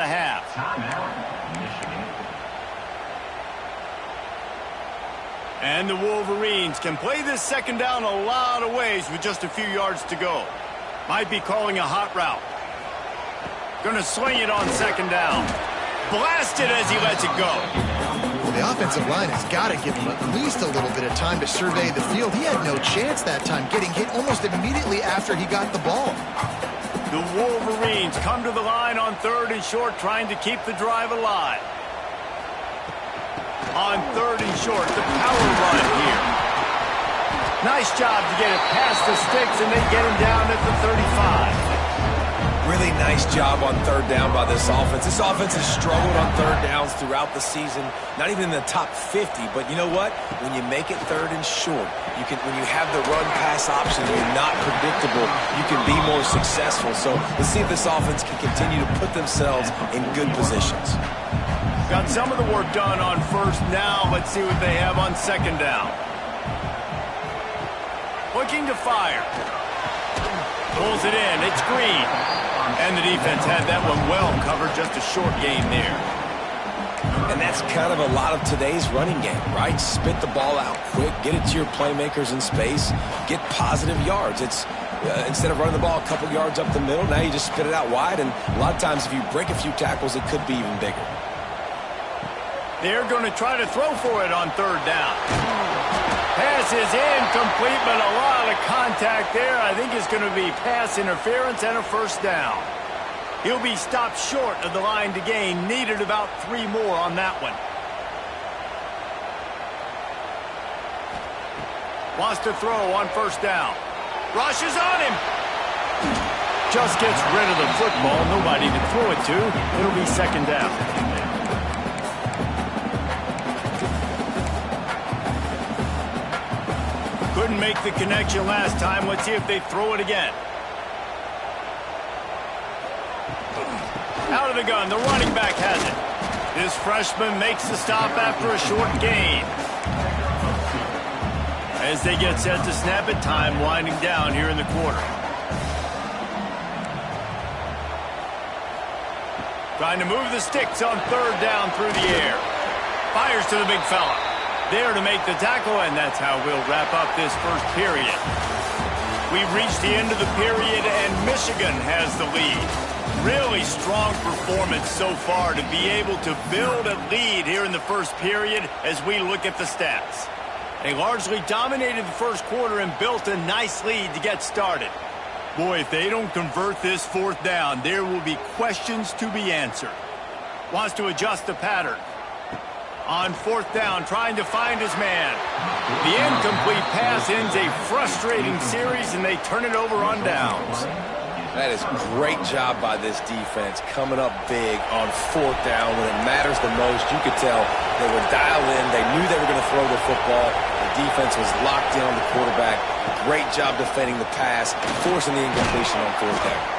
a half. And the Wolverines can play this second down a lot of ways with just a few yards to go. Might be calling a hot route. Gonna swing it on second down. Blasted as he lets it go. Well, the offensive line has got to give him at least a little bit of time to survey the field. He had no chance that time, getting hit almost immediately after he got the ball. The Wolverines come to the line on 3rd and short, trying to keep the drive alive. On 3rd and short, the power run here. Nice job to get it past the sticks, and they get him down at the 35. Really nice job on 3rd down by this offense. This offense has struggled on 3rd downs throughout the season. Not even in the top 50, but you know what? When you make it 3rd and short, when you have the run-pass option, you're not predictable, you can be more successful. So let's see if this offense can continue to put themselves in good positions. Got some of the work done on 1st down. Let's see what they have on 2nd down. Looking to fire. Pulls it in. It's Green. And the defense had that one well covered. Just a short gain there. And that's kind of a lot of today's running game, right? Spit the ball out quick. Get it to your playmakers in space. Get positive yards. It's instead of running the ball a couple yards up the middle, now you just spit it out wide. And a lot of times if you break a few tackles, it could be even bigger. They're going to try to throw for it on 3rd down. Pass is incomplete, but a lot of contact there. I think it's going to be pass interference and a 1st down. He'll be stopped short of the line to gain. Needed about 3 more on that one. Wants to throw on 1st down. Rushes on him. Just gets rid of the football. Nobody to throw it to. It'll be 2nd down. Couldn't make the connection last time. Let's see if they throw it again. Out of the gun. The running back has it. This freshman makes the stop after a short gain. As they get set to snap it, time winding down here in the quarter. Trying to move the sticks on 3rd down through the air. Fires to the big fella. There to make the tackle, and that's how we'll wrap up this 1st period. We've reached the end of the period, and Michigan has the lead. Really strong performance so far to be able to build a lead here in the 1st period as we look at the stats. They largely dominated the 1st quarter and built a nice lead to get started. Boy, if they don't convert this 4th down, there will be questions to be answered. Wants to adjust the pattern. On 4th down, trying to find his man. The incomplete pass ends a frustrating series, and they turn it over on downs. That is great job by this defense, coming up big on 4th down when it matters the most. You could tell they were dialed in. They knew they were going to throw the football. The defense was locked in on the quarterback. Great job defending the pass, forcing the incompletion on 4th down.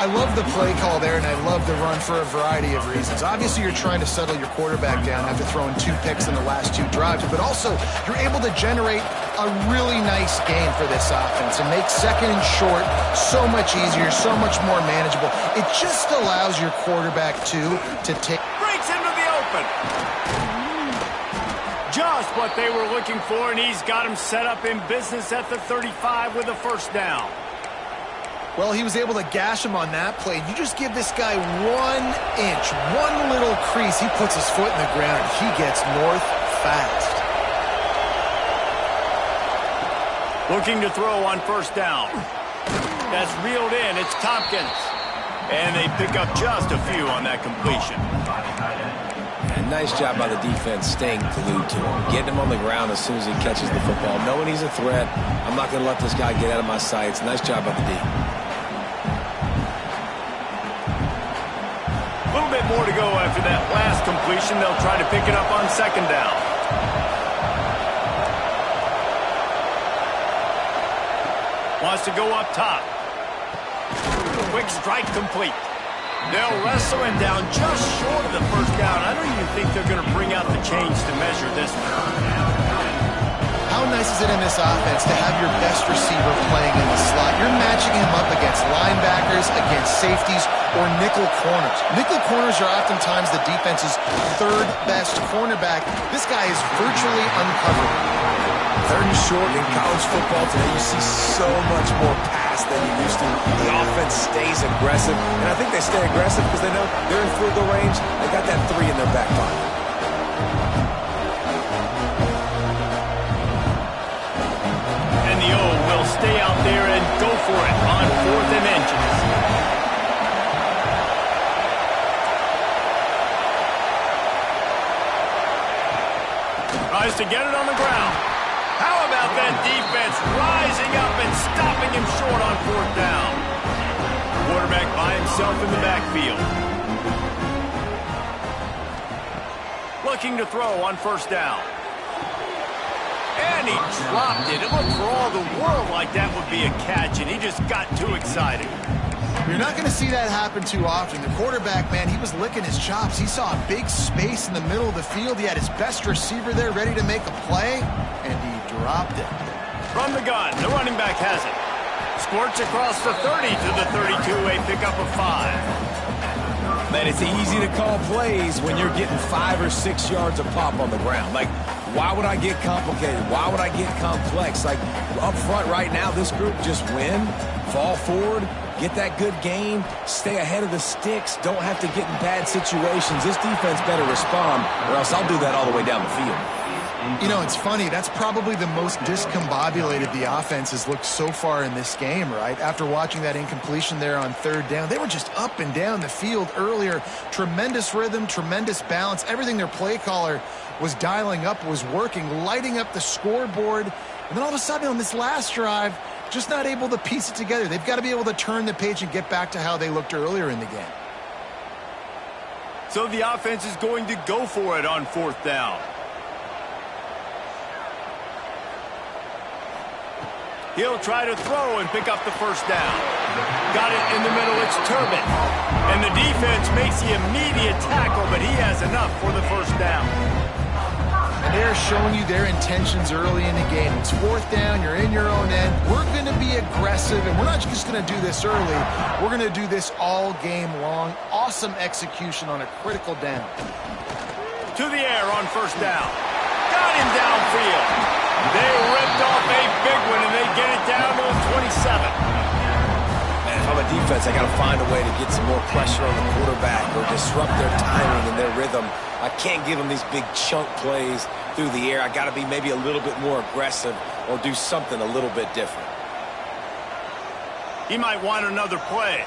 I love the play call there, and I love the run for a variety of reasons. Obviously, you're trying to settle your quarterback down after throwing 2 picks in the last 2 drives, but also you're able to generate a really nice game for this offense and make 2nd and short so much easier, so much more manageable. It just allows your quarterback to take... Breaks into the open. Just what they were looking for, and he's got him set up in business at the 35 with a 1st down. Well, he was able to gash him on that play. You just give this guy 1 inch, 1 little crease. He puts his foot in the ground, and he gets north fast. Looking to throw on 1st down. That's reeled in. It's Tompkins. And they pick up just a few on that completion. And nice job by the defense staying glued to him. Getting him on the ground as soon as he catches the football. Knowing he's a threat, I'm not going to let this guy get out of my sights. Nice job by the D. A little bit more to go after that last completion. They'll try to pick it up on 2nd down. Wants to go up top. Quick strike complete. They'll wrestle him down just short of the 1st down. I don't even think they're going to bring out the chains to measure this one. How nice is it in this offense to have your best receiver playing in the slot? You're matching him up against linebackers, against safeties, or nickel corners. Nickel corners are oftentimes the defense's third best cornerback. This guy is virtually uncovered. Third and short in college football today, you see so much more pass than you used to. The offense stays aggressive, and I think they stay aggressive because they know they're in field goal range. They got that 3 in their back pocket. And the O will stay out there and go for it on 4th and inches. Tries to get it on the ground. How about that defense rising up and stopping him short on 4th down? Quarterback by himself in the backfield. Looking to throw on 1st down. And he dropped it. It looked for all the world like that would be a catch, and he just got too excited. You're not going to see that happen too often. The quarterback, man, he was licking his chops. He saw a big space in the middle of the field. He had his best receiver there ready to make a play, and he dropped it. From the gun, the running back has it. Squirts across the 30 to the 32, a pickup of 5. Man, it's easy to call plays when you're getting 5 or 6 yards of pop on the ground. Like, why would I get complicated? Why would I get complex? Like, up front right now, this group just win, fall forward, get that good gain, stay ahead of the sticks, don't have to get in bad situations. This defense better respond, or else I'll do that all the way down the field. You know, it's funny. That's probably the most discombobulated the offense has looked so far in this game, right? After watching that incompletion there on 3rd down, they were just up and down the field earlier. Tremendous rhythm, tremendous balance. Everything their play caller was dialing up was working, lighting up the scoreboard. And then all of a sudden on this last drive, just not able to piece it together. They've got to be able to turn the page and get back to how they looked earlier in the game. So the offense is going to go for it on 4th down. He'll try to throw and pick up the 1st down. Got it in the middle. It's Turbin. And the defense makes the immediate tackle, but he has enough for the 1st down. And they're showing you their intentions early in the game. It's 4th down. You're in your own end. We're going to be aggressive, and we're not just going to do this early. We're going to do this all game long. Awesome execution on a critical down. To the air on 1st down. Got him downfield. They ripped off a big one, and they get it down to the 27. Man, if I'm a defense, I got to find a way to get some more pressure on the quarterback or disrupt their timing and their rhythm. I can't give them these big chunk plays through the air. I got to be maybe a little bit more aggressive or do something a little bit different. He might want another play.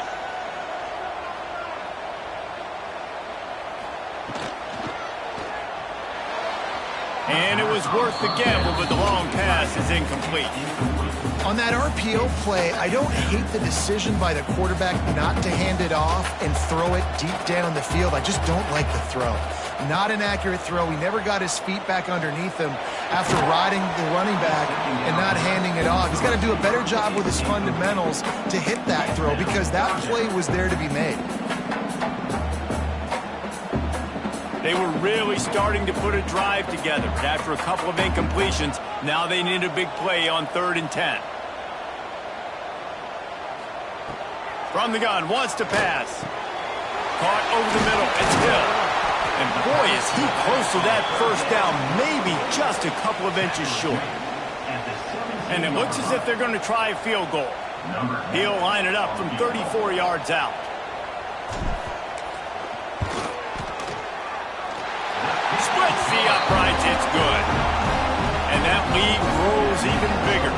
And it was worth the gamble, but the long pass is incomplete. On that RPO play, I don't hate the decision by the quarterback not to hand it off and throw it deep down the field. I just don't like the throw. Not an accurate throw. He never got his feet back underneath him after riding the running back and not handing it off. He's got to do a better job with his fundamentals to hit that throw because that play was there to be made. They were really starting to put a drive together. After a couple of incompletions, now they need a big play on 3rd and 10. From the gun, wants to pass. Caught over the middle, it's Hill. And boy, is he close to that 1st down, maybe just a couple of inches short. And it looks as if they're going to try a field goal. He'll line it up from 34 yards out. Splits the uprights, it's good. And that lead grows even bigger.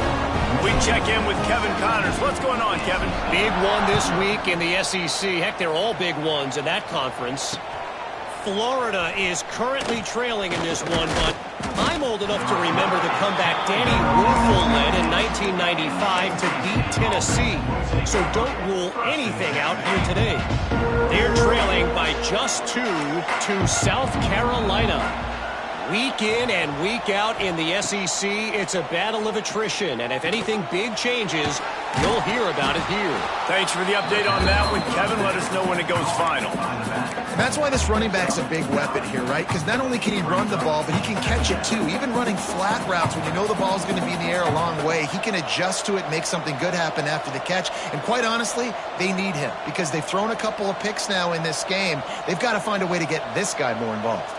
We check in with Kevin Connors. What's going on, Kevin? Big one this week in the SEC. Heck, they're all big ones in that conference. Florida is currently trailing in this one, but I'm old enough to remember the comeback Danny Wuerffel led in 1995 to beat Tennessee. So don't rule anything out here today. They're trailing by just 2 to South Carolina. Week in and week out in the SEC, it's a battle of attrition. And if anything big changes, you'll hear about it here. Thanks for the update on that one, Kevin. Let us know when it goes final. And that's why this running back's a big weapon here, right? Because not only can he run the ball, but he can catch it too. Even running flat routes when you know the ball's going to be in the air a long way, he can adjust to it, make something good happen after the catch. And quite honestly, they need him because they've thrown a couple of picks now in this game. They've got to find a way to get this guy more involved.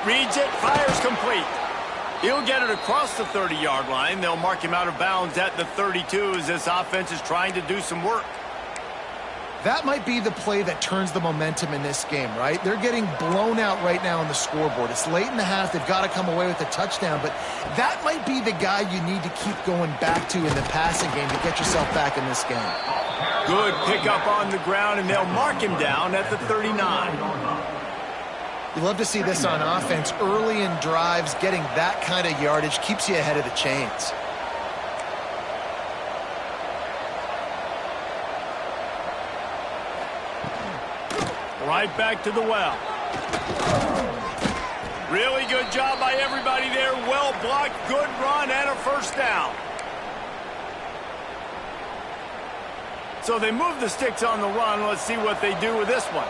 Reads it, fires complete. He'll get it across the 30-yard line. They'll mark him out of bounds at the 32 as this offense is trying to do some work. That might be the play that turns the momentum in this game, right? They're getting blown out right now on the scoreboard. It's late in the half. They've got to come away with a touchdown, but that might be the guy you need to keep going back to in the passing game to get yourself back in this game. Good pickup on the ground, and they'll mark him down at the 39. You love to see this on offense. Early in drives, getting that kind of yardage keeps you ahead of the chains. Right back to the well. Really good job by everybody there. Well blocked, good run, and a first down. So they move the sticks on the run. Let's see what they do with this one.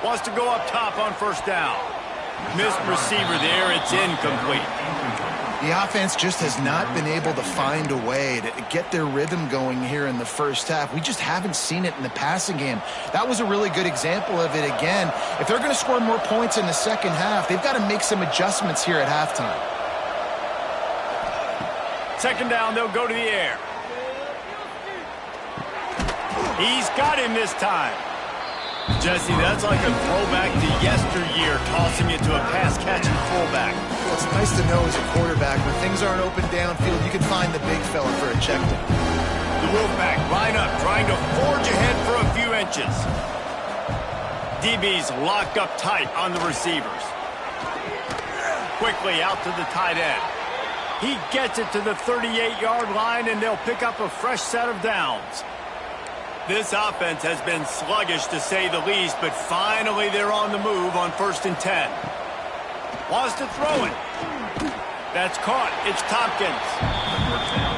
Wants to go up top on first down. Missed receiver there. It's incomplete. The offense just has not been able to find a way to get their rhythm going here in the first half. We just haven't seen it in the passing game. That was a really good example of it again. If they're going to score more points in the second half, they've got to make some adjustments here at halftime. Second down, they'll go to the air. He's got him this time. Jesse, that's like a throwback to yesteryear, tossing it to a pass-catching fullback. Well, it's nice to know as a quarterback, when things aren't open downfield, you can find the big fella for a check down. The Wolfpack line up, trying to forge ahead for a few inches. DB's locked up tight on the receivers. Quickly out to the tight end. He gets it to the 38-yard line, and they'll pick up a fresh set of downs. This offense has been sluggish, to say the least, but finally they're on the move on 1st and 10. Wants to throw it. That's caught. It's Tompkins.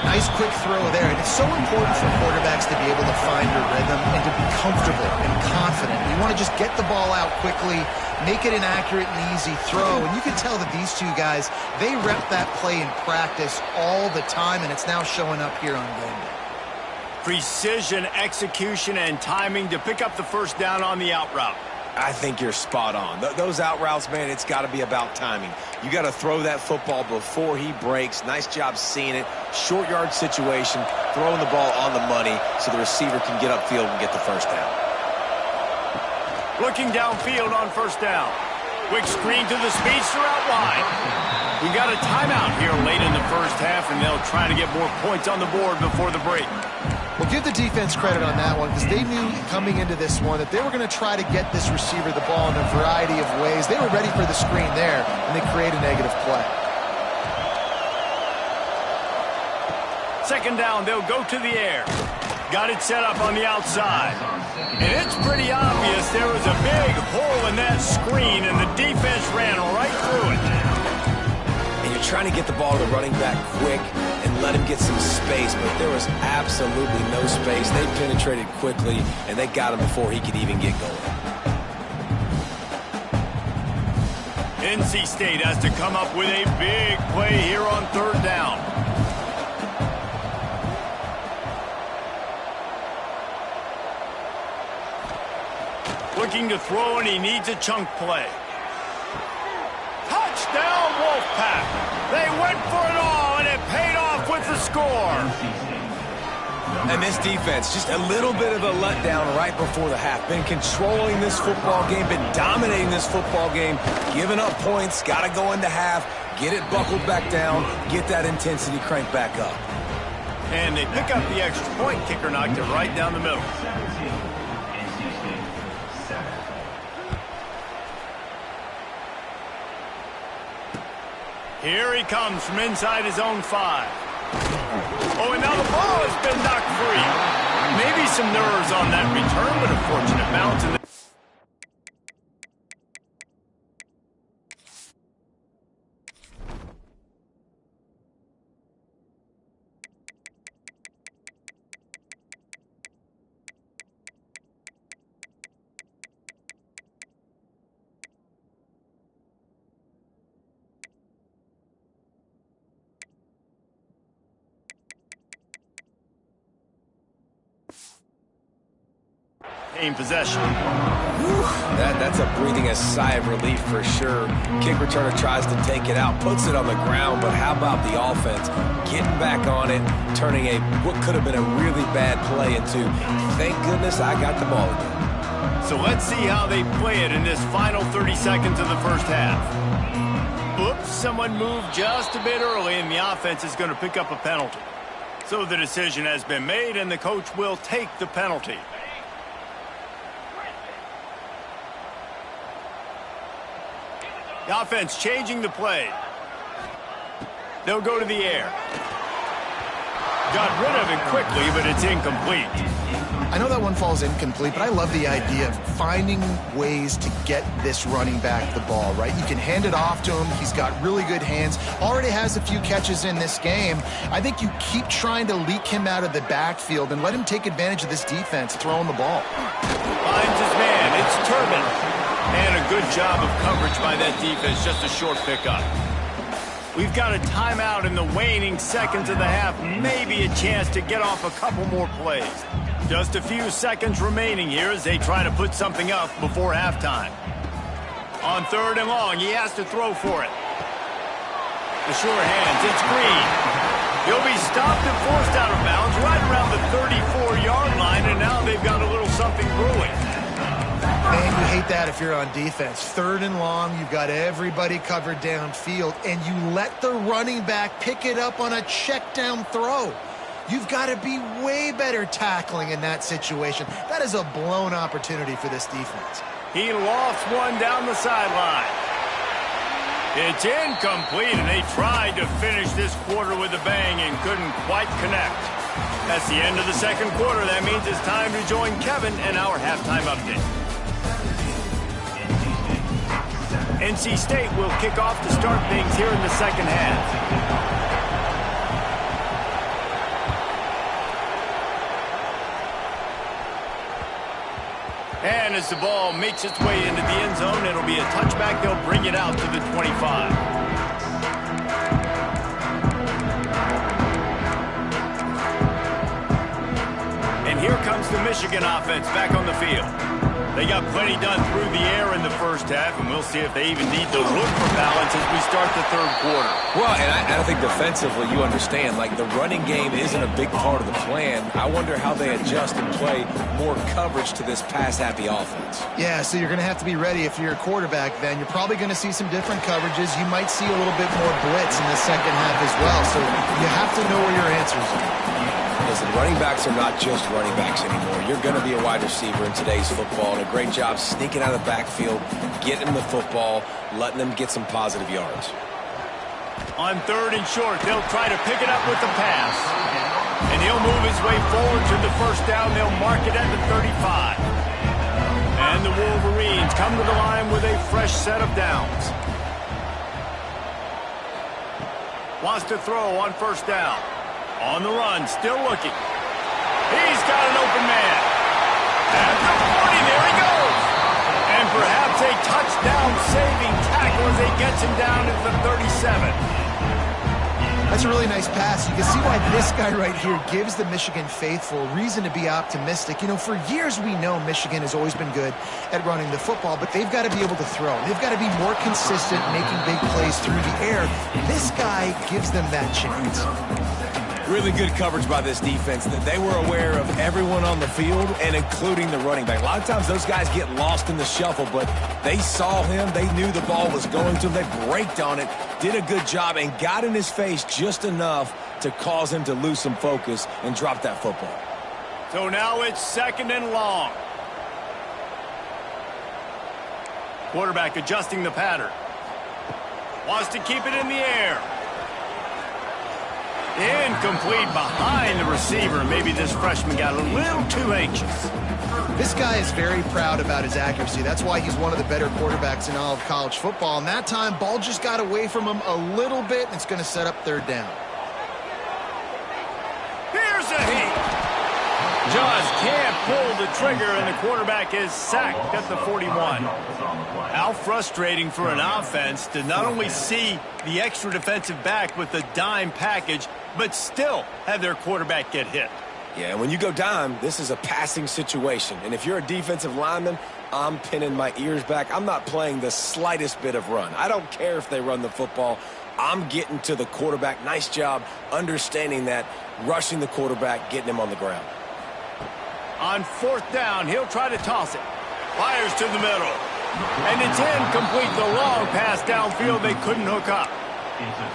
Nice quick throw there, and it's so important for quarterbacks to be able to find their rhythm and to be comfortable and confident. You want to just get the ball out quickly, make it an accurate and easy throw, and you can tell that these two guys, they rep that play in practice all the time, and it's now showing up here on game day. Precision, execution, and timing to pick up the first down on the out route. I think you're spot on. Those out routes, man, it's got to be about timing. You got to throw that football before he breaks. Nice job seeing it. Short yard situation, throwing the ball on the money so the receiver can get upfield and get the first down. Looking downfield on first down. Quick screen to the speedster out wide. We got a timeout here late in the first half, and they'll try to get more points on the board before the break. Well, give the defense credit on that one because they knew coming into this one that they were going to try to get this receiver the ball in a variety of ways. They were ready for the screen there, and they create a negative play. Second down, they'll go to the air. Got it set up on the outside. And it's pretty obvious there was a big hole in that screen, and the defense ran right through it. And you're trying to get the ball to the running back quick and let him get some space, but there was absolutely no space. They penetrated quickly, and they got him before he could even get going. NC State has to come up with a big play here on third down. Looking to throw, and he needs a chunk play. Touchdown, Wolfpack! They went for it all, and it paid off with the score. And this defense, just a little bit of a letdown right before the half. Been controlling this football game, been dominating this football game, giving up points, got to go into half, get it buckled back down, get that intensity cranked back up. And they pick up the extra point. Kicker knocked it right down the middle. Here he comes from inside his own 5. Oh, and now the ball has been knocked free. Maybe some nerves on that return, but a fortunate bounce in the in possession. That's a breathing a sigh of relief for sure. Kick returner tries to take it out, puts it on the ground, but how about the offense getting back on it, turning what could have been a really bad play into, thank goodness I got the ball again. So let's see how they play it in this final 30 seconds of the first half. Oops, someone moved just a bit early, and the offense is going to pick up a penalty. So the decision has been made, and the coach will take the penalty. The offense changing the play. They'll go to the air. Got rid of it quickly, but it's incomplete. I know that one falls incomplete, but I love the idea of finding ways to get this running back the ball, right? You can hand it off to him. He's got really good hands. Already has a few catches in this game. I think you keep trying to leak him out of the backfield and let him take advantage of this defense throwing the ball. Finds his man. It's Turbin. And a good job of coverage by that defense. Just a short pickup. We've got a timeout in the waning seconds of the half. Maybe a chance to get off a couple more plays. Just a few seconds remaining here as they try to put something up before halftime. On 3rd and long, he has to throw for it. The sure hands, it's Green. He'll be stopped and forced out of bounds right around the 34-yard line, and now they've got a little something brewing. Man, you hate that if you're on defense. 3rd and long, you've got everybody covered downfield, and you let the running back pick it up on a check down throw. You've got to be way better tackling in that situation. That is a blown opportunity for this defense. He lofts one down the sideline. It's incomplete, and they tried to finish this quarter with a bang and couldn't quite connect. That's the end of the second quarter. That means it's time to join Kevin and our halftime update. NC State will kick off to start things here in the second half. And as the ball makes its way into the end zone, it'll be a touchback. They'll bring it out to the 25. And here comes the Michigan offense back on the field. They got plenty done through the air in the first half, and we'll see if they even need to look for balance as we start the third quarter. Well, and I think defensively, you understand, like the running game isn't a big part of the plan. I wonder how they adjust and play more coverage to this pass-happy offense. Yeah, so you're going to have to be ready if you're a quarterback then. You're probably going to see some different coverages. You might see a little bit more blitz in the second half as well, so you have to know where your answers are. Listen, running backs are not just running backs anymore. You're going to be a wide receiver in today's football, and a great job sneaking out of the backfield, getting them the football, letting them get some positive yards. On 3rd and short, they'll try to pick it up with the pass. And he'll move his way forward to the first down. They'll mark it at the 35. And the Wolverines come to the line with a fresh set of downs. Wants to throw on 1st down. On the run, still looking. He's got an open man. At the 40, there he goes. And perhaps a touchdown-saving tackle as he gets him down at the 37. That's a really nice pass. You can see why this guy right here gives the Michigan faithful reason to be optimistic. You know, for years we know Michigan has always been good at running the football, but they've got to be able to throw. They've got to be more consistent, making big plays through the air. This guy gives them that chance. Really good coverage by this defense. They were aware of everyone on the field and including the running back. A lot of times those guys get lost in the shuffle, but they saw him. They knew the ball was going to him. They braked on it, did a good job, and got in his face just enough to cause him to lose some focus and drop that football. So now it's 2nd and long. Quarterback adjusting the pattern. Wants to keep it in the air. Incomplete behind the receiver. Maybe this freshman got a little too anxious. This guy is very proud about his accuracy. That's why he's one of the better quarterbacks in all of college football. And that time, ball just got away from him a little bit, and it's going to set up 3rd down. Here's a heat. Just can't pull the trigger, and the quarterback is sacked at the 41. How frustrating for an offense to not only see the extra defensive back with the dime package, but still have their quarterback get hit. Yeah, and when you go dime, this is a passing situation. And if you're a defensive lineman, I'm pinning my ears back. I'm not playing the slightest bit of run. I don't care if they run the football. I'm getting to the quarterback. Nice job understanding that, rushing the quarterback, getting him on the ground. On 4th down, he'll try to toss it. Fires to the middle. And it's incomplete. The long pass downfield they couldn't hook up.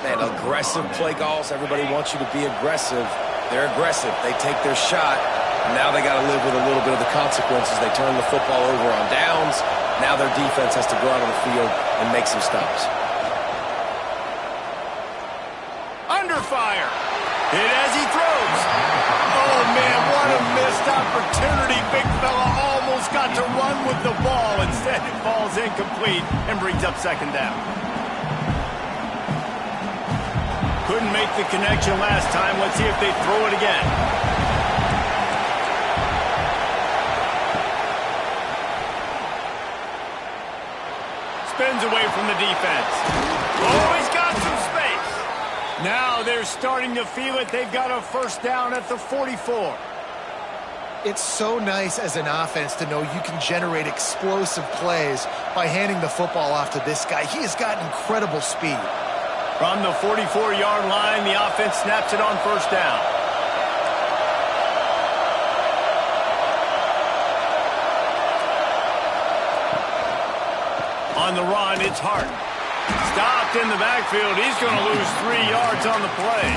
Man, aggressive play calls. Everybody wants you to be aggressive. They're aggressive. They take their shot. Now they got to live with a little bit of the consequences. They turn the football over on downs. Now their defense has to go out on the field and make some stops. Under fire. Hit as he throws. Oh, man, what a missed opportunity. Big fella almost got to run with the ball. Instead, it falls incomplete and brings up 2nd down. Couldn't make the connection last time. Let's see if they throw it again. Spins away from the defense. Oh, he's got some space. Now they're starting to feel it. They've got a 1st down at the 44. It's so nice as an offense to know you can generate explosive plays by handing the football off to this guy. He has got incredible speed. From the 44-yard line, the offense snaps it on 1st down. On the run, it's Hart. Stopped in the backfield. He's going to lose 3 yards on the play.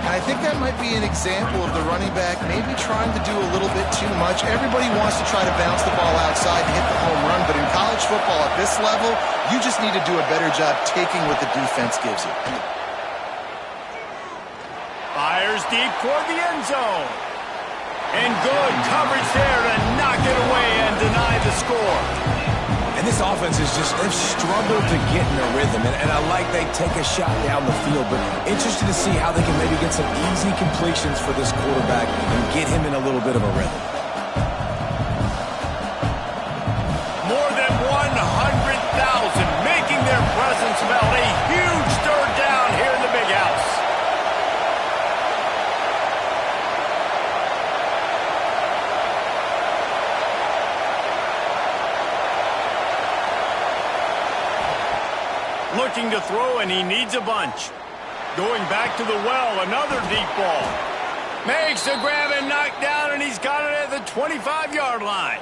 I think that might be an example of the running back maybe trying to do a little bit too much. Everybody wants to try to bounce the ball outside and hit the home run, but in college football at this level, you just need to do a better job taking what the defense gives you. Fires deep toward the end zone. And good coverage there to knock it away and deny the score. And this offense is just, they've struggled to get in a rhythm. And I like they take a shot down the field, but interested to see how they can maybe get some easy completions for this quarterback and get him in a little bit of a rhythm. More than 100,000 making their presence felt. A huge 3rd down here in the big house. Looking to throw, and he needs a bunch. Going back to the well, another deep ball. Makes the grab and knock down, and he's got it at the 25-yard line.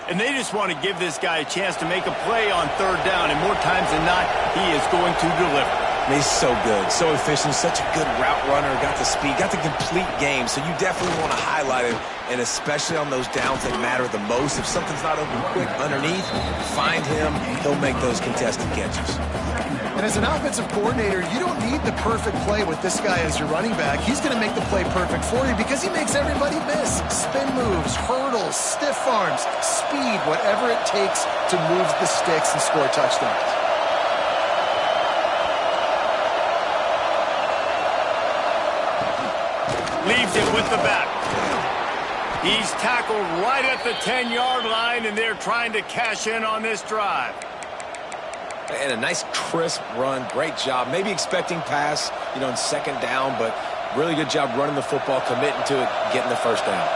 And they just want to give this guy a chance to make a play on 3rd down, and more times than not, he is going to deliver. He's so good, so efficient, such a good route runner, got the speed, got the complete game, so you definitely want to highlight him, and especially on those downs that matter the most. If something's not open quick underneath, find him, he'll make those contested catches. And as an offensive coordinator, you don't need the perfect play with this guy as your running back. He's going to make the play perfect for you because he makes everybody miss. Spin moves, hurdles, stiff arms, speed, whatever it takes to move the sticks and score touchdowns. Leaves it with the back. He's tackled right at the 10-yard line, and they're trying to cash in on this drive. And a nice crisp run, great job. Maybe expecting pass, in 2nd down, but really good job running the football, committing to it, getting the 1st down.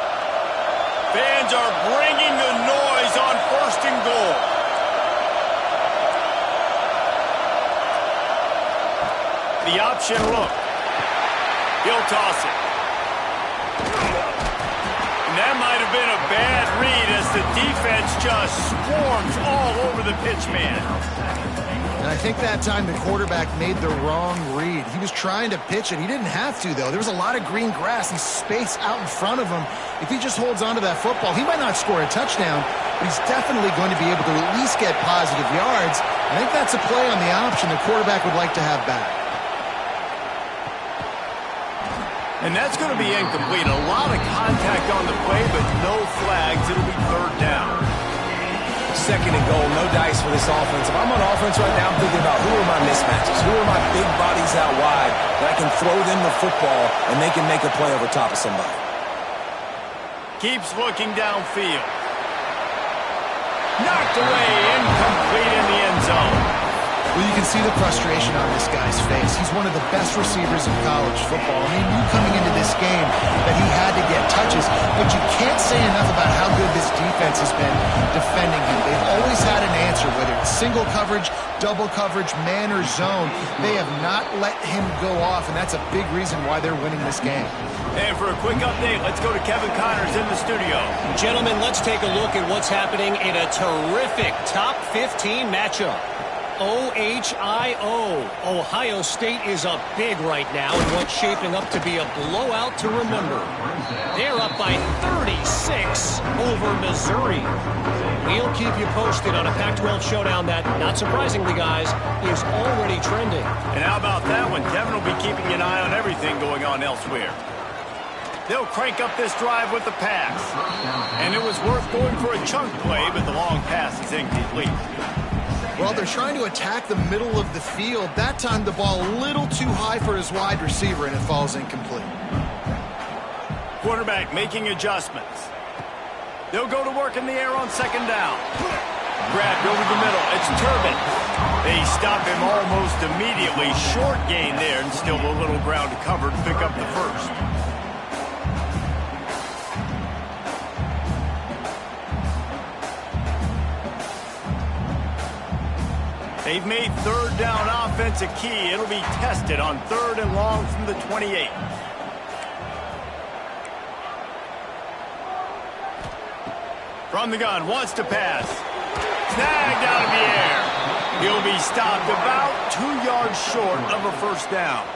Fans are bringing the noise on 1st and goal. The option look. He'll toss it. And that might have been a bad read as the defense just swarms all over the pitch man. And I think that time the quarterback made the wrong read. He was trying to pitch it. He didn't have to, though. There was a lot of green grass and space out in front of him. If he just holds on to that football, he might not score a touchdown, but he's definitely going to be able to at least get positive yards. I think that's a play on the option the quarterback would like to have back. And that's going to be incomplete. A lot of contact on the play, but no flags. It'll be 3rd down. 2nd and goal, no dice for this offense. If I'm on offense right now, I'm thinking about who are my mismatches, who are my big bodies out wide that I can throw them the football and they can make a play over top of somebody. Keeps looking downfield. Knocked away, incomplete in the end zone. Well, you can see the frustration on this guy's face. He's one of the best receivers in college football. I mean, you coming into this this game that he had to get touches. But you can't say enough about how good this defense has been defending him. They've always had an answer, whether it's single coverage, double coverage, man or zone. They have not let him go off, and that's a big reason why they're winning this game. And for a quick update, let's go to Kevin Connors in the studio. Gentlemen, let's take a look at what's happening in a terrific top 15 matchup. OHIO. Ohio State is up big right now in what's shaping up to be a blowout to remember. They're up by 36 over Missouri. We'll keep you posted on a Pac-12 showdown that, not surprisingly, guys, is already trending. And how about that one? Kevin will be keeping an eye on everything going on elsewhere. They'll crank up this drive with the pass. And it was worth going for a chunk play, but the long pass is incomplete. Well, they're trying to attack the middle of the field. That time the ball a little too high for his wide receiver, and it falls incomplete. Quarterback making adjustments. They'll go to work in the air on second down. Grabbed over the middle. It's Turbin. They stop him almost immediately. Short gain there, and still a little ground to cover to pick up the first. They've made third down offense a key. It'll be tested on third and long from the 28. From the gun, wants to pass. Snagged out of the air. He'll be stopped about 2 yards short of a first down.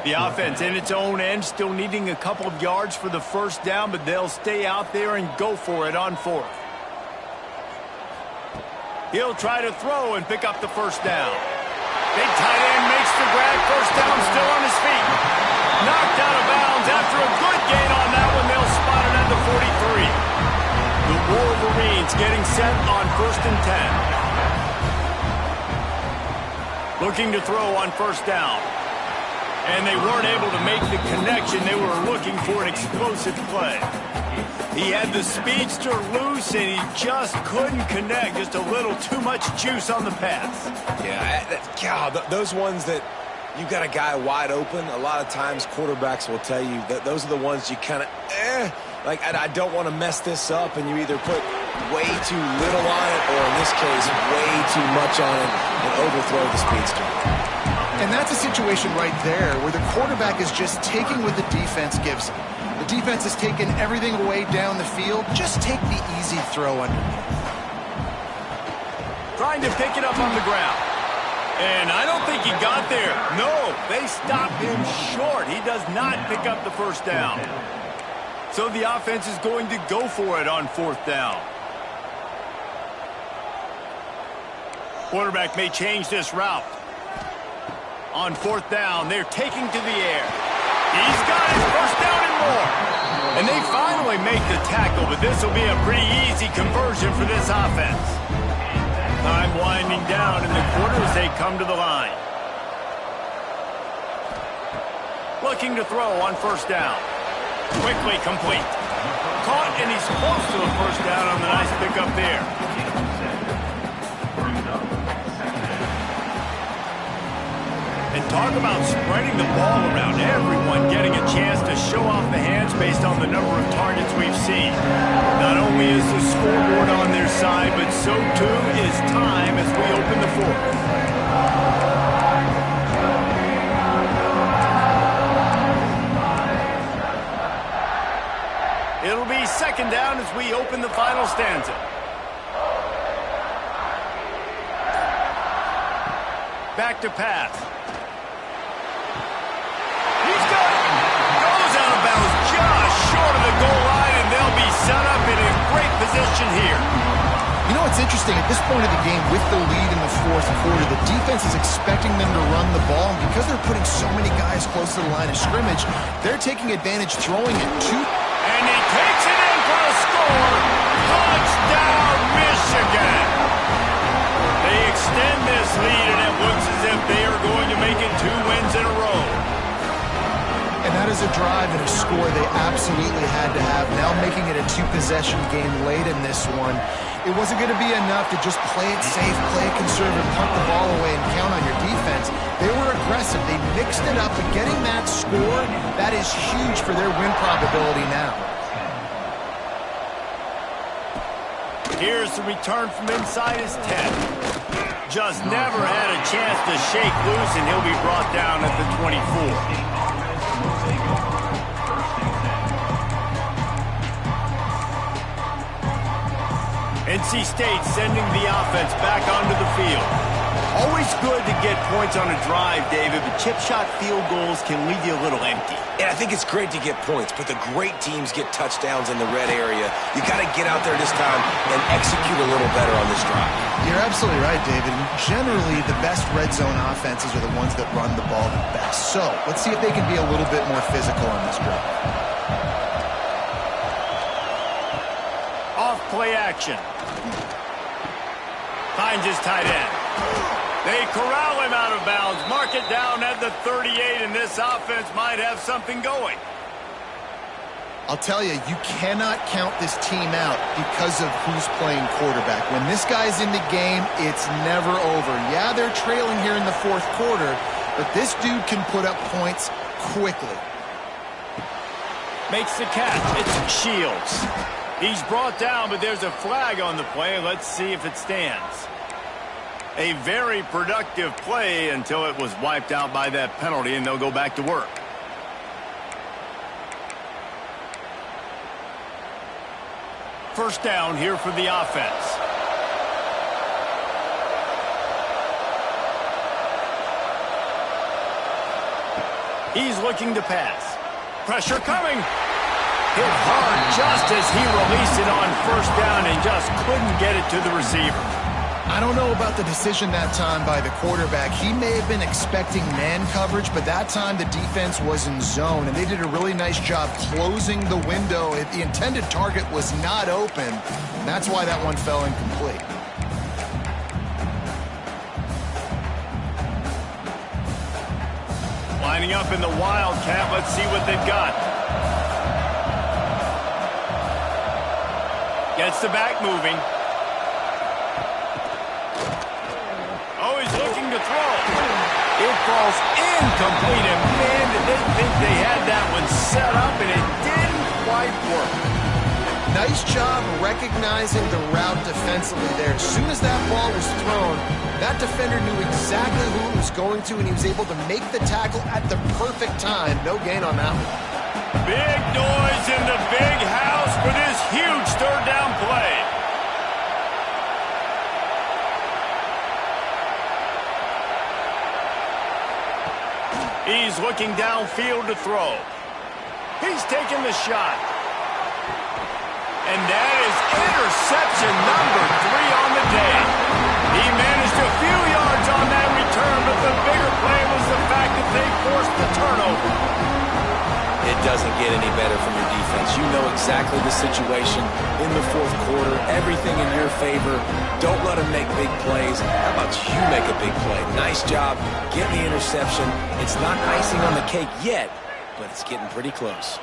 The offense in its own end still needing a couple of yards for the first down, but they'll stay out there and go for it on fourth. He'll try to throw and pick up the first down. Big tight end makes the grab. First down, still on his feet. Knocked out of bounds after a good gain on that one. They'll spot it at the 43. The Wolverines getting set on first and 10. Looking to throw on first down. And they weren't able to make the connection. They were looking for an explosive play. He had the speedster loose, and he just couldn't connect. Just a little too much juice on the pass. Yeah, those ones that you got a guy wide open, a lot of times quarterbacks will tell you that those are the ones you kind of, like, I don't want to mess this up, and you either put way too little on it, or in this case, way too much on it, and overthrow the speedster. And that's a situation right there where the quarterback is just taking what the defense gives him. The defense has taken everything away down the field. Just take the easy throw underneath. Trying to pick it up on the ground. And I don't think he got there. No, they stopped him short. He does not pick up the first down. So the offense is going to go for it on fourth down. Quarterback may change this route. On fourth down, they're taking to the air. He's got his first down and more. And they finally make the tackle, but this will be a pretty easy conversion for this offense. Time winding down in the quarter as they come to the line. Looking to throw on first down. Quickly complete. Caught, and he's close to the first down on the nice pickup there. And talk about spreading the ball around. Everyone getting a chance to show off the hands based on the number of targets we've seen. Not only is the scoreboard on their side, but so too is time as we open the fourth. It'll be second down as we open the final stanza. Back to pass. He's got it. Goes out of bounds just short of the goal line, and they'll be set up in a great position here. You know what's interesting? At this point of the game, with the lead in the fourth quarter, the defense is expecting them to run the ball, and because they're putting so many guys close to the line of scrimmage, they're taking advantage throwing it to... And he takes it in for a score. Touchdown, Michigan. They extend this lead, and it looks as if they are going to make it 2 wins in a row. And that is a drive and a score they absolutely had to have. Now making it a two-possession game late in this one. It wasn't going to be enough to just play it safe, play it conservative, punt the ball away, and count on your defense. They were aggressive. They mixed it up, and getting that score, that is huge for their win probability now. Here's the return from inside his 10. Just never had a chance to shake loose, and he'll be brought down at the 24. NC State sending the offense back onto the field. Always good to get points on a drive, David, but chip shot field goals can leave you a little empty. Yeah, I think it's great to get points, but the great teams get touchdowns in the red area. You got to get out there this time and execute a little better on this drive. You're absolutely right, David. Generally, the best red zone offenses are the ones that run the ball the best. So let's see if they can be a little bit more physical on this drive. Off play action. Finds his tight end. They corral him out of bounds. Mark it down at the 38, and this offense might have something going. I'll tell you, you cannot count this team out because of who's playing quarterback. When this guy's in the game, it's never over. Yeah, they're trailing here in the fourth quarter, but this dude can put up points quickly. Makes the catch. It's Shields. He's brought down, but there's a flag on the play. Let's see if it stands. A very productive play until it was wiped out by that penalty, and they'll go back to work. First down here for the offense. He's looking to pass. Pressure coming. Hit hard just as he released it on first down and just couldn't get it to the receiver. I don't know about the decision that time by the quarterback. He may have been expecting man coverage, but that time the defense was in zone, and they did a really nice job closing the window. The intended target was not open, and that's why that one fell incomplete. Lining up in the Wildcat. Let's see what they've got. Gets the back moving. Oh, he's looking to throw. It falls incomplete, and man, did they think they had that one set up, and it didn't quite work. Nice job recognizing the route defensively there. As soon as that ball was thrown, that defender knew exactly who it was going to, and he was able to make the tackle at the perfect time. No gain on that one. Big noise in the big house for this huge third down play. He's looking downfield to throw. He's taking the shot. And that is interception number 3 on the day. He managed a few yards on that return, but the bigger play was the fact that they forced the turnover. It doesn't get any better from your defense. You know exactly the situation in the fourth quarter. Everything in your favor. Don't let them make big plays. How about you make a big play? Nice job getting the interception. It's not icing on the cake yet, but it's getting pretty close.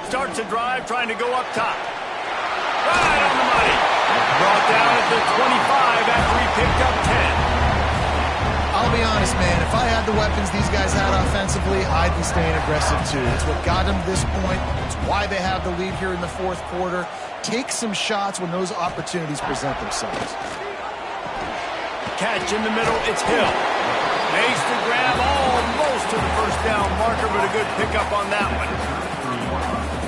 Starts a drive trying to go up top. Right on the money. Brought down at the 25 after he picked up 10. I'll be honest, man, if I had the weapons these guys had offensively, I'd be staying aggressive too. It's what got them to this point. It's why they have the lead here in the fourth quarter. Take some shots when those opportunities present themselves. Catch in the middle, it's Hill. Makes the grab almost to the first down marker, but a good pickup on that one.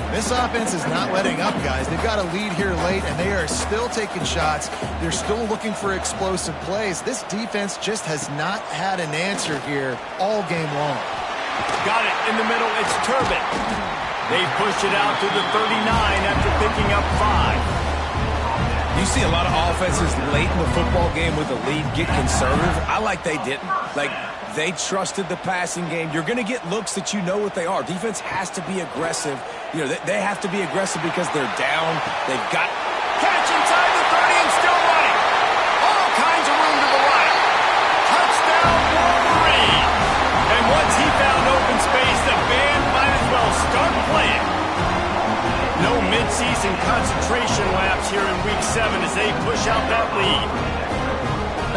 This offense is not letting up, guys. They've got a lead here late, and they are still taking shots. They're still looking for explosive plays. This defense just has not had an answer here all game long. Got it in the middle. It's Turbin. They push it out to the 39 after picking up 5. You see a lot of offenses late in the football game with a lead get conservative. I like they didn't. Like, they trusted the passing game. You're going to get looks that you know what they are. Defense has to be aggressive. You know, they have to be aggressive because they're down. They've got catch inside the 30 and still running. All kinds of room to the right. Touchdown, Wolverine. And once he found open space,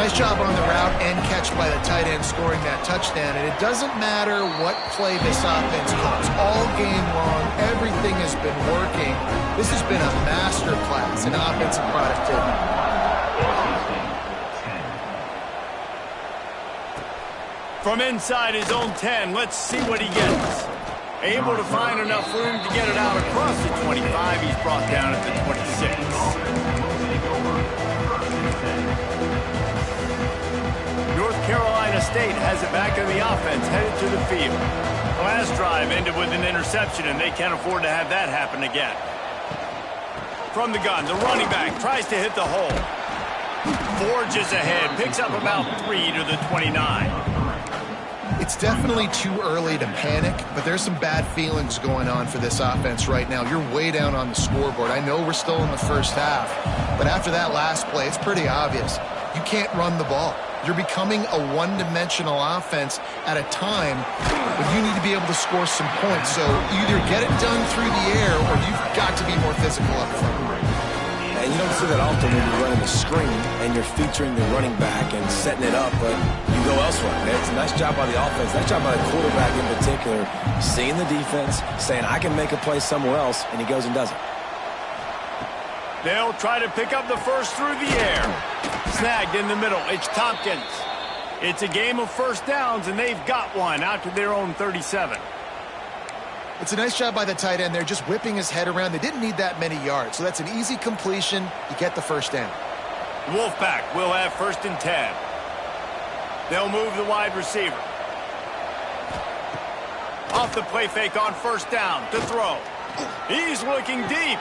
Nice job on the route and catch by the tight end scoring that touchdown. And it doesn't matter what play this offense calls. All game long, everything has been working. This has been a master class in offensive productivity. From inside his own 10, let's see what he gets. Able to find enough room to get it out across the 25. He's brought down at the 26. North Carolina State has it back in the offense, headed to the field. The last drive ended with an interception, and they can't afford to have that happen again. From the gun, the running back tries to hit the hole. Forges ahead, picks up about 3 to the 29. It's definitely too early to panic, but there's some bad feelings going on for this offense right now. You're way down on the scoreboard. I know we're still in the first half, but after that last play, it's pretty obvious. You can't run the ball. You're becoming a one-dimensional offense at a time when you need to be able to score some points. So either get it done through the air or you've got to be more physical up front. And you don't see that often when you're running a screen and you're featuring the running back and setting it up, but you go elsewhere. It's a nice job by the offense, nice job by the quarterback in particular, seeing the defense, saying, I can make a play somewhere else, and he goes and does it. They'll try to pick up the first through the air. Snagged in the middle. It's Tompkins. It's a game of first downs, and they've got one out to their own 37. It's a nice job by the tight end there, just whipping his head around. They didn't need that many yards, so that's an easy completion. You get the first down. Wolfpack will have 1st and 10. They'll move the wide receiver. Off the play fake on first down to throw. He's looking deep.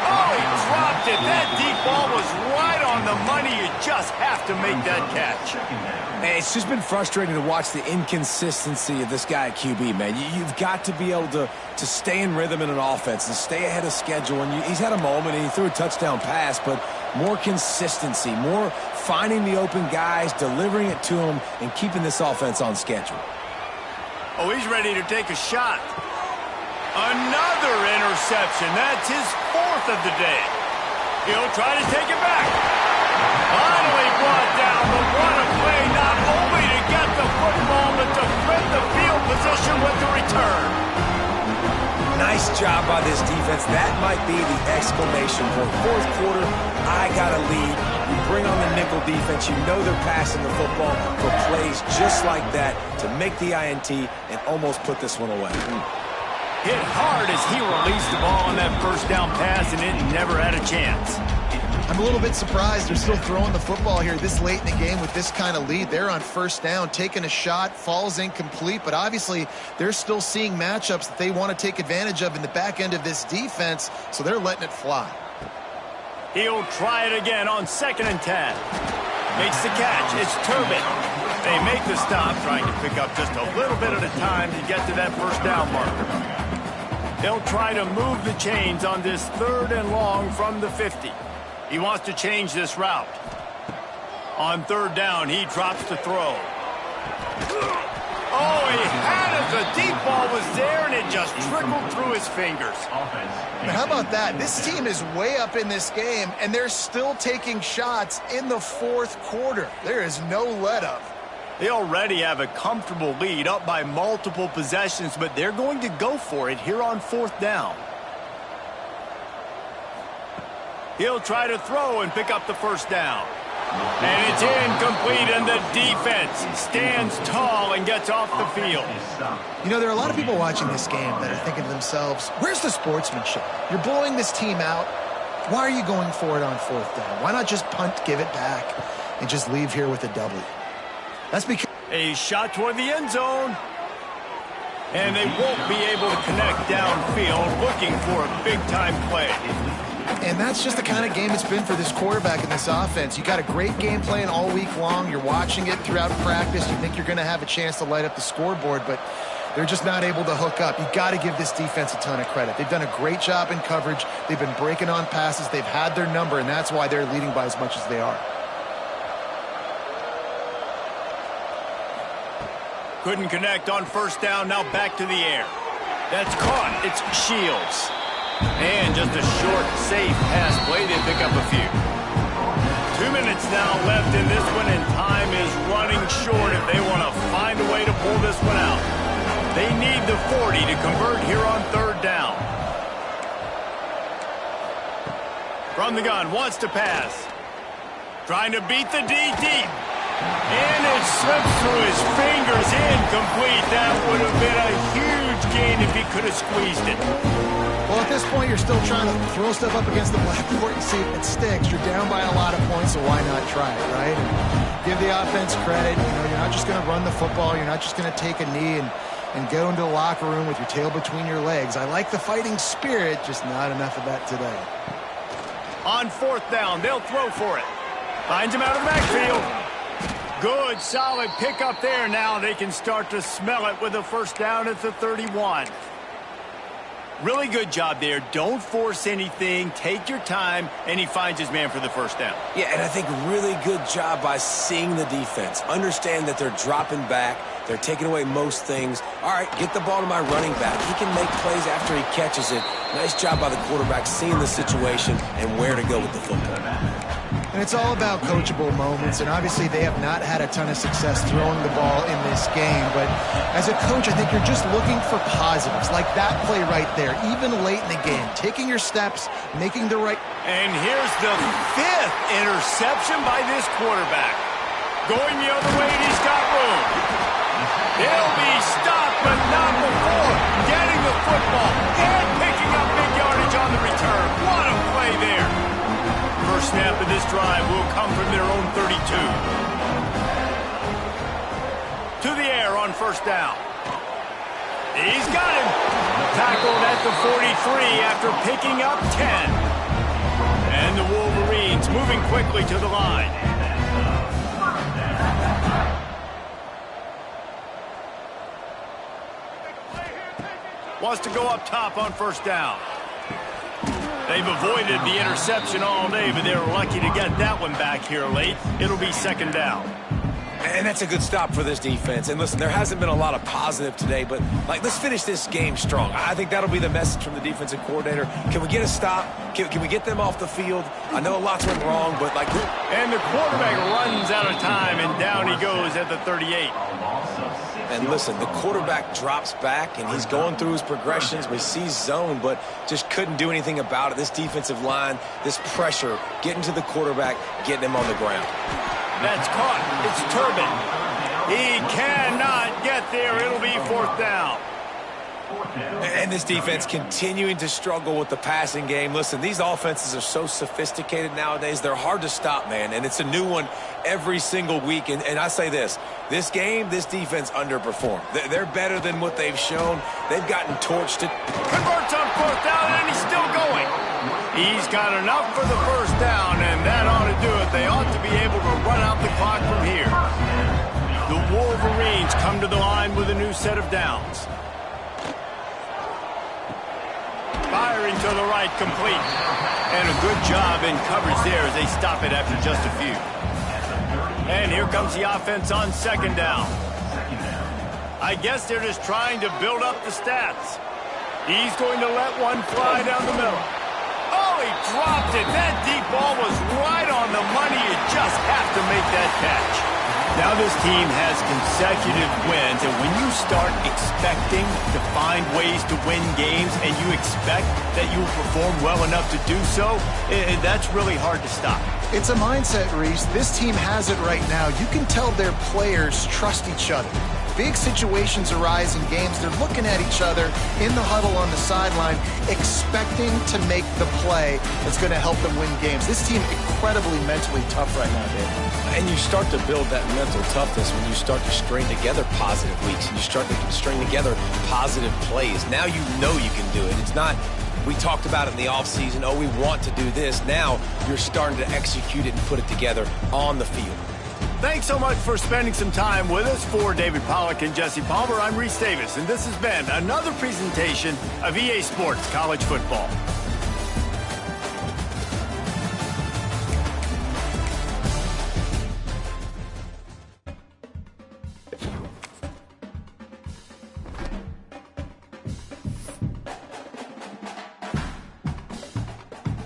Oh, he dropped it. That deep ball was right on the money. You just have to make that catch. Hey, it's just been frustrating to watch the inconsistency of this guy at QB, man. You've got to be able to stay in rhythm in an offense and stay ahead of schedule. And he's had a moment, and he threw a touchdown pass, but more consistency, more finding the open guys, delivering it to them, and keeping this offense on schedule. Oh, he's ready to take a shot. Another interception. That's his 4th of the day. He'll try to take it back. Finally brought down, but what a play, not only to get the football, but to flip the field position with the return. Nice job by this defense. That might be the exclamation point. 4th quarter, I got a lead. You bring on the nickel defense. You know they're passing the football for plays just like that to make the INT and almost put this one away. Hit hard as he released the ball on that first down pass, and it never had a chance. I'm a little bit surprised they're still throwing the football here this late in the game with this kind of lead. They're on first down, taking a shot, falls incomplete, but obviously they're still seeing matchups that they want to take advantage of in the back end of this defense, so they're letting it fly. He'll try it again on 2nd and 10. Makes the catch. It's Turbin. They make the stop, trying to pick up just a little bit at a time to get to that first down marker. They'll try to move the chains on this 3rd and long from the 50. He wants to change this route. On 3rd down, he drops to throw. Oh, he had it. The deep ball was there, and it just trickled through his fingers. But how about that? This team is way up in this game, and they're still taking shots in the 4th quarter. There is no let-up. They already have a comfortable lead, up by multiple possessions, but they're going to go for it here on 4th down. He'll try to throw and pick up the first down. And it's incomplete, and the defense stands tall and gets off the field. You know, there are a lot of people watching this game that are thinking to themselves, where's the sportsmanship? You're blowing this team out. Why are you going for it on 4th down? Why not just punt, give it back, and just leave here with a W? That's because a shot toward the end zone. And they won't be able to connect downfield, looking for a big-time play. And that's just the kind of game it's been for this quarterback in this offense. You got a great game plan all week long. You're watching it throughout practice. You think you're going to have a chance to light up the scoreboard, but they're just not able to hook up. You got to give this defense a ton of credit. They've done a great job in coverage. They've been breaking on passes. They've had their number, and that's why they're leading by as much as they are. Couldn't connect on first down, now back to the air. That's caught. It's Shields. And just a short, safe pass play. They pick up a few. 2 minutes now left in this one, and time is running short if they want to find a way to pull this one out. They need the 40 to convert here on third down. From the gun, wants to pass. Trying to beat the D deep. And it slips through his fingers, incomplete. That would have been a huge gain if he could have squeezed it. Well, at this point, you're still trying to throw stuff up against the blackboard and see if it sticks. You're down by a lot of points, so why not try it, right? And give the offense credit. You know, you're not just going to run the football. You're not just going to take a knee and go into the locker room with your tail between your legs. I like the fighting spirit, just not enough of that today. On fourth down, they'll throw for it. Finds him out of the backfield. Good, solid pickup there. Now they can start to smell it with a first down at the 31. Really good job there. Don't force anything. Take your time, and he finds his man for the first down. Yeah, and I think really good job by seeing the defense. Understand that they're dropping back. They're taking away most things. All right, get the ball to my running back. He can make plays after he catches it. Nice job by the quarterback seeing the situation and where to go with the football. And it's all about coachable moments, and obviously they have not had a ton of success throwing the ball in this game, but as a coach, I think you're just looking for positives, like that play right there, even late in the game, taking your steps, making the right... And here's the 5th interception by this quarterback. Going the other way, and he's got room. He'll be stopped, but not before getting the football and picking up big yardage on the return. What a play there. First snap of this drive will come from their own 32. To the air on first down. He's got him. Tackled at the 43 after picking up 10. And the Wolverines moving quickly to the line. Wants to go up top on first down. They've avoided the interception all day, but they're lucky to get that one back here late. It'll be second down. And that's a good stop for this defense. And listen, there hasn't been a lot of positive today, but let's finish this game strong. I think that'll be the message from the defensive coordinator. Can we get a stop? Can we get them off the field? I know a lot's went wrong, but And the quarterback runs out of time, and down he goes at the 38. And listen, the quarterback drops back, and he's going through his progressions. We see zone, but just couldn't do anything about it. This defensive line, this pressure, getting to the quarterback, getting him on the ground. That's caught. It's Turbin. He cannot get there. It'll be fourth down. And this defense continuing to struggle with the passing game. Listen, these offenses are so sophisticated nowadays. They're hard to stop, man. And it's a new one every single week. And I say this game, this defense underperformed. They're better than what they've shown. They've gotten torched. Converts on fourth down, and he's still going. He's got enough for the first down, and that ought to do it. They ought to be able to run out the clock from here. The Wolverines come to the line with a new set of downs. Firing to the right, complete. And a good job in coverage there as they stop it after just a few. And here comes the offense on second down. I guess they're just trying to build up the stats. He's going to let one fly down the middle. Oh, he dropped it. That deep ball was right on the money. You just have to make that catch. Now this team has consecutive wins, and when you start expecting to find ways to win games and you expect that you will perform well enough to do so, that's really hard to stop. It's a mindset, Reese. This team has it right now. You can tell their players trust each other. Big situations arise in games. They're looking at each other in the huddle on the sideline, expecting to make the play that's going to help them win games. This team incredibly mentally tough right now, David. And you start to build that mental toughness when you start to string together positive weeks and you start to string together positive plays. Now you know you can do it. It's not, we talked about it in the offseason, oh, we want to do this. Now you're starting to execute it and put it together on the field. Thanks so much for spending some time with us. For David Pollack and Jesse Palmer, I'm Reese Davis, and this has been another presentation of EA Sports College Football.